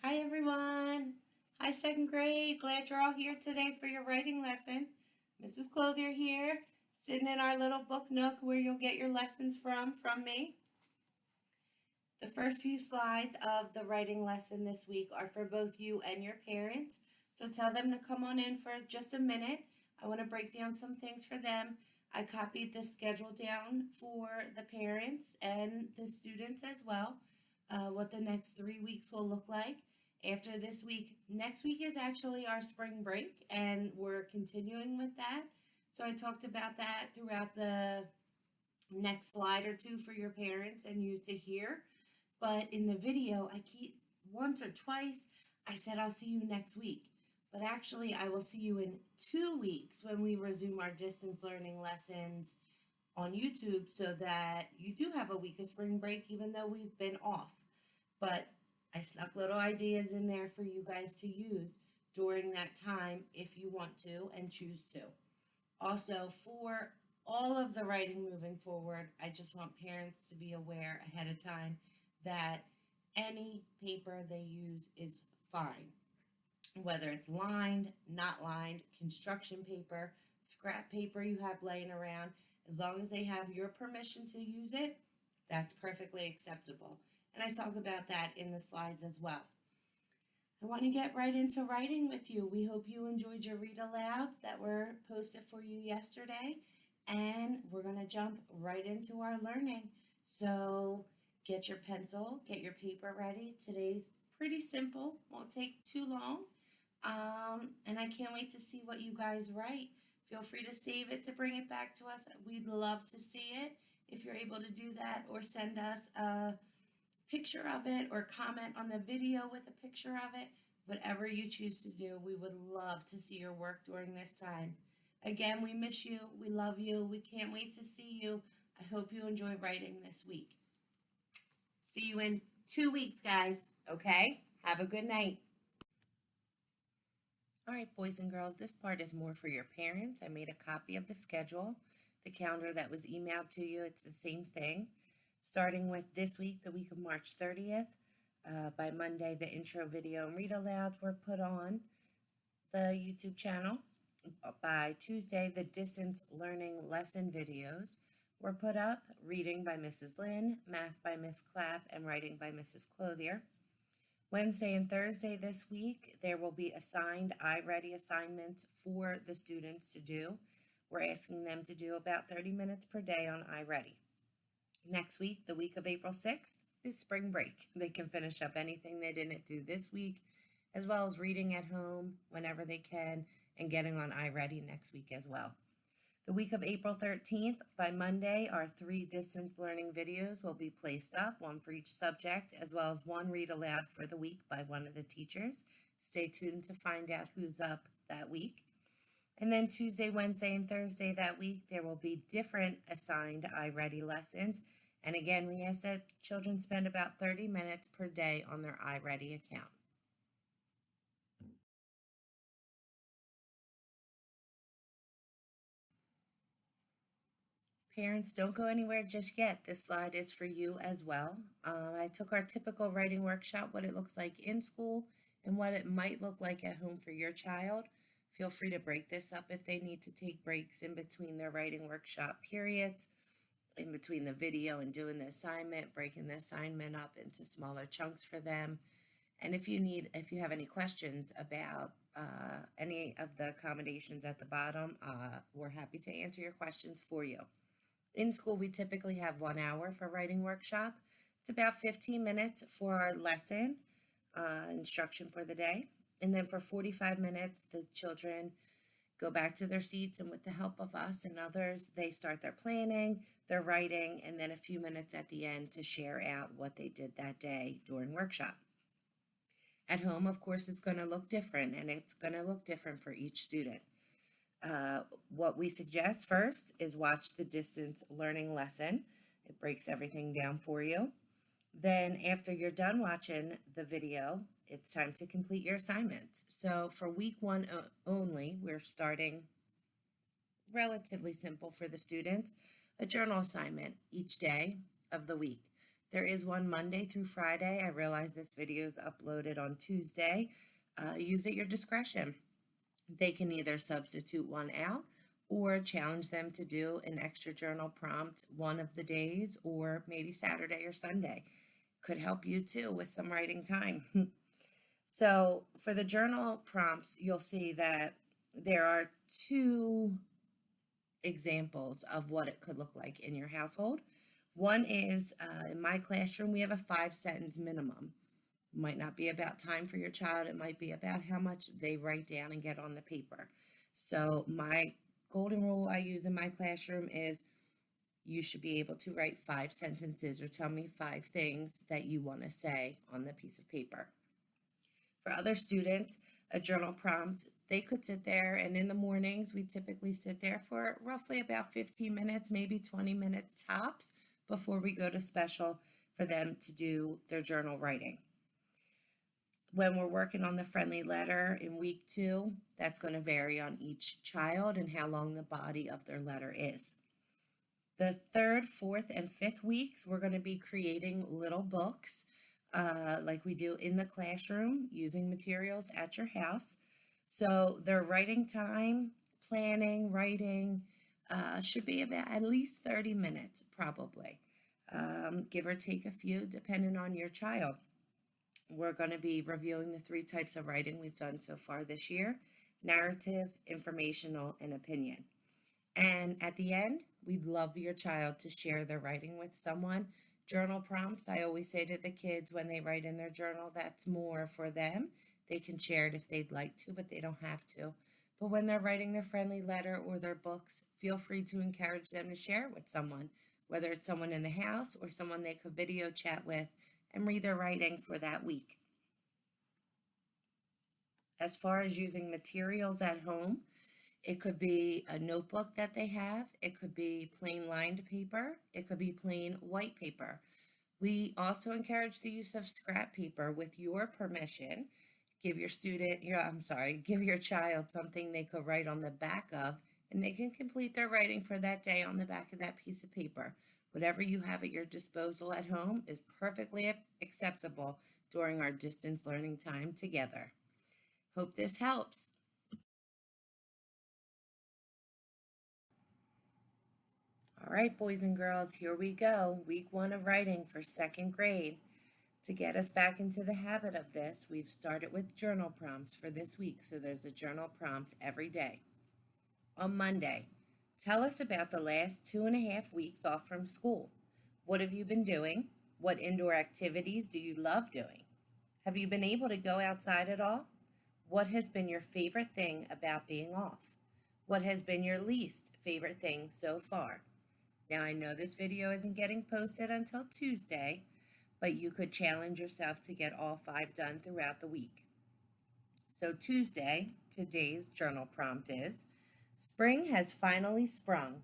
Hi everyone. Hi second grade. Glad you're all here today for your writing lesson. Mrs. Clothier here, sitting in our little book nook where you'll get your lessons from me. The first few slides of the writing lesson this week are for both you and your parents. So tell them to come on in for just a minute. I want to break down some things for them. I copied the schedule down for the parents and the students as well, what the next 3 weeks will look like. After this week, next week is actually our spring break, and we're continuing with that. So I talked about that throughout the next slide or two for your parents and you to hear. But in the video, I keep once or twice, I said I'll see you next week. But actually, I will see you in 2 weeks when we resume our distance learning lessons on YouTube so that you do have a week of spring break, even though we've been off. But I snuck little ideas in there for you guys to use during that time if you want to and choose to. Also, for all of the writing moving forward, I just want parents to be aware ahead of time that any paper they use is fine. Whether it's lined, not lined, construction paper, scrap paper you have laying around, as long as they have your permission to use it, that's perfectly acceptable. And I talk about that in the slides as well. I want to get right into writing with you. We hope you enjoyed your read alouds that were posted for you yesterday, and we're going to jump right into our learning. So get your pencil, get your paper ready. Today's pretty simple, won't take too long, and I can't wait to see what you guys write. Feel free to save it to bring it back to us. We'd love to see it if you're able to do that, or send us a picture of it or comment on the video with a picture of it. Whatever you choose to do, we would love to see your work during this time. Again, we miss you. We love you. We can't wait to see you. I hope you enjoy writing this week. See you in 2 weeks, guys. Okay? Have a good night. All right, boys and girls, this part is more for your parents. I made a copy of the schedule, the calendar that was emailed to you. It's the same thing. Starting with this week, the week of March 30th, by Monday, the intro video and read alouds were put on the YouTube channel. By Tuesday, the distance learning lesson videos were put up. Reading by Mrs. Lynn, math by Miss Clapp, and writing by Mrs. Clothier. Wednesday and Thursday this week, there will be assigned iReady assignments for the students to do. We're asking them to do about 30 minutes per day on iReady. Next week, the week of April 6th, is spring break. They can finish up anything they didn't do this week, as well as reading at home whenever they can and getting on iReady next week as well. The week of April 13th, by Monday, our 3 distance learning videos will be placed up, one for each subject, as well as one read aloud for the week by one of the teachers. Stay tuned to find out who's up that week. And then Tuesday, Wednesday, and Thursday that week, there will be different assigned iReady lessons. And again, we ask that children spend about 30 minutes per day on their iReady account. Parents, don't go anywhere just yet. This slide is for you as well. I took our typical writing workshop, what it looks like in school and what it might look like at home for your child. Feel free to break this up if they need to take breaks in between their writing workshop periods, in between the video and doing the assignment, breaking the assignment up into smaller chunks for them. And if you have any questions about any of the accommodations at the bottom, we're happy to answer your questions for you. In school, we typically have 1 hour for writing workshop. It's about 15 minutes for our lesson, instruction for the day. And then for 45 minutes, the children go back to their seats, and with the help of us and others, they start their planning, their writing, and then a few minutes at the end to share out what they did that day during workshop. At home, of course, it's going to look different, and it's going to look different for each student. What we suggest first is watch the distance learning lesson. It breaks everything down for you. Then after you're done watching the video, it's time to complete your assignments. So for week 1 only, we're starting relatively simple for the students, a journal assignment each day of the week. There is one Monday through Friday. I realize this video is uploaded on Tuesday. Use at your discretion. They can either substitute one out or challenge them to do an extra journal prompt one of the days, or maybe Saturday or Sunday. Could help you too with some writing time. So for the journal prompts, you'll see that there are two examples of what it could look like in your household. One is in my classroom, we have a 5-sentence minimum. Might not be about time for your child. It might be about how much they write down and get on the paper. So my golden rule I use in my classroom is you should be able to write 5 sentences or tell me 5 things that you want to say on the piece of paper. For other students, a journal prompt, they could sit there, and in the mornings, we typically sit there for roughly about 15 minutes, maybe 20 minutes tops, before we go to special for them to do their journal writing. When we're working on the friendly letter in week 2, that's going to vary on each child and how long the body of their letter is. The 3rd, 4th, and 5th weeks, we're going to be creating little books like we do in the classroom, using materials at your house. So their writing time, planning, writing, should be about at least 30 minutes, probably. Give or take a few, depending on your child. We're going to be reviewing the 3 types of writing we've done so far this year: narrative, informational, and opinion. And at the end, we'd love your child to share their writing with someone. Journal prompts, I always say to the kids when they write in their journal, that's more for them. They can share it if they'd like to, but they don't have to. But when they're writing their friendly letter or their books, feel free to encourage them to share it with someone, whether it's someone in the house or someone they could video chat with and read their writing for that week. As far as using materials at home, it could be a notebook that they have. It could be plain lined paper. It could be plain white paper. We also encourage the use of scrap paper with your permission. Give your child something they could write on the back of, and they can complete their writing for that day on the back of that piece of paper. Whatever you have at your disposal at home is perfectly acceptable during our distance learning time together. Hope this helps. All right, boys and girls, here we go. Week 1 of writing for 2nd grade. To get us back into the habit of this, we've started with journal prompts for this week, so there's a journal prompt every day. On Monday, tell us about the last 2.5 weeks off from school. What have you been doing? What indoor activities do you love doing? Have you been able to go outside at all? What has been your favorite thing about being off? What has been your least favorite thing so far? Now, I know this video isn't getting posted until Tuesday, but you could challenge yourself to get all 5 done throughout the week. So Tuesday, today's journal prompt is, spring has finally sprung.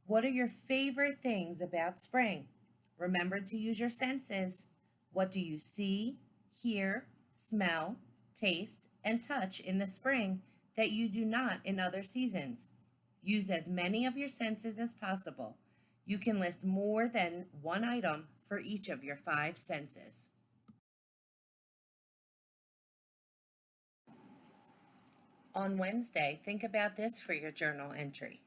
What are your favorite things about spring? Remember to use your senses. What do you see, hear, smell, taste, and touch in the spring that you do not in other seasons? Use as many of your senses as possible. You can list more than one item for each of your 5 senses. On Wednesday, think about this for your journal entry.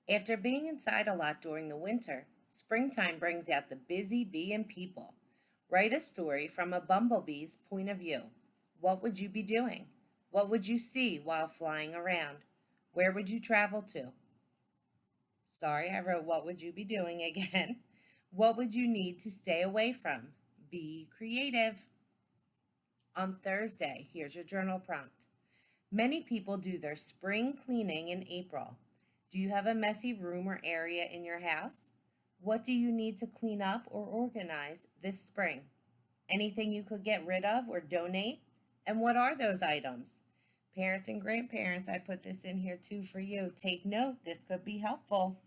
After being inside a lot during the winter, springtime brings out the busy bee in people. Write a story from a bumblebee's point of view. What would you be doing? What would you see while flying around? Where would you travel to? Sorry, I wrote what would you be doing again. What would you need to stay away from? Be creative. On Thursday, here's your journal prompt. Many people do their spring cleaning in April. Do you have a messy room or area in your house? What do you need to clean up or organize this spring? Anything you could get rid of or donate? And what are those items? Parents and grandparents, I put this in here too for you. Take note, this could be helpful.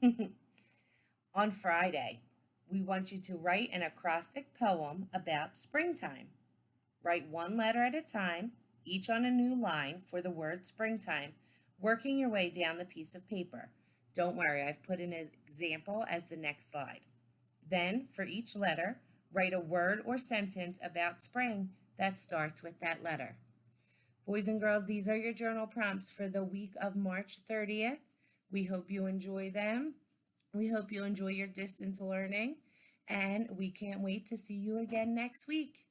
On Friday, we want you to write an acrostic poem about springtime. Write 1 letter at a time, each on a new line for the word springtime, working your way down the piece of paper. Don't worry, I've put an example as the next slide. Then, for each letter, Write a word or sentence about spring that starts with that letter. Boys and girls, these are your journal prompts for the week of March 30th. We hope you enjoy them. We hope you enjoy your distance learning, and we can't wait to see you again next week.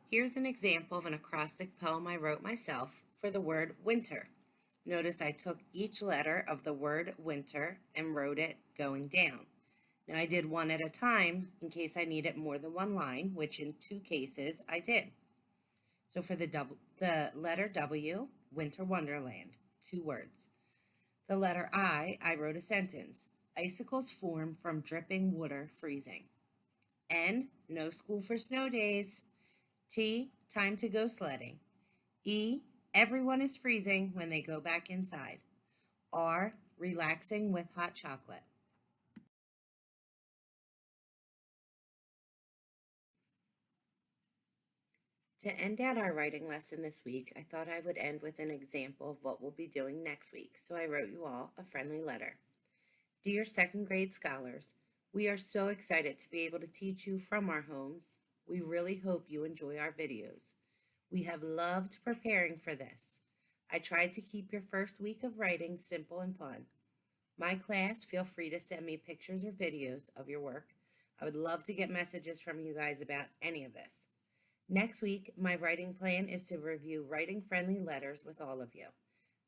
Here's an example of an acrostic poem I wrote myself for the word winter. Notice I took each letter of the word winter and wrote it going down. Now I did one at a time in case I needed more than one line, which in 2 cases I did. So for the letter W, Winter Wonderland, 2 words. The letter I wrote a sentence. Icicles form from dripping water freezing. N, no school for snow days. T, time to go sledding. E, everyone is freezing when they go back inside. R, relaxing with hot chocolate. To end out our writing lesson this week, I thought I would end with an example of what we'll be doing next week, so I wrote you all a friendly letter. Dear second grade scholars, we are so excited to be able to teach you from our homes. We really hope you enjoy our videos. We have loved preparing for this. I tried to keep your first week of writing simple and fun. My class, feel free to send me pictures or videos of your work. I would love to get messages from you guys about any of this. Next week, my writing plan is to review writing-friendly letters with all of you.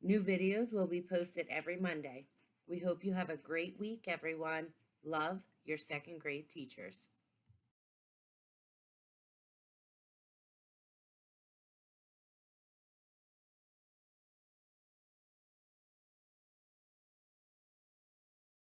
New videos will be posted every Monday. We hope you have a great week, everyone. Love, your second grade teachers.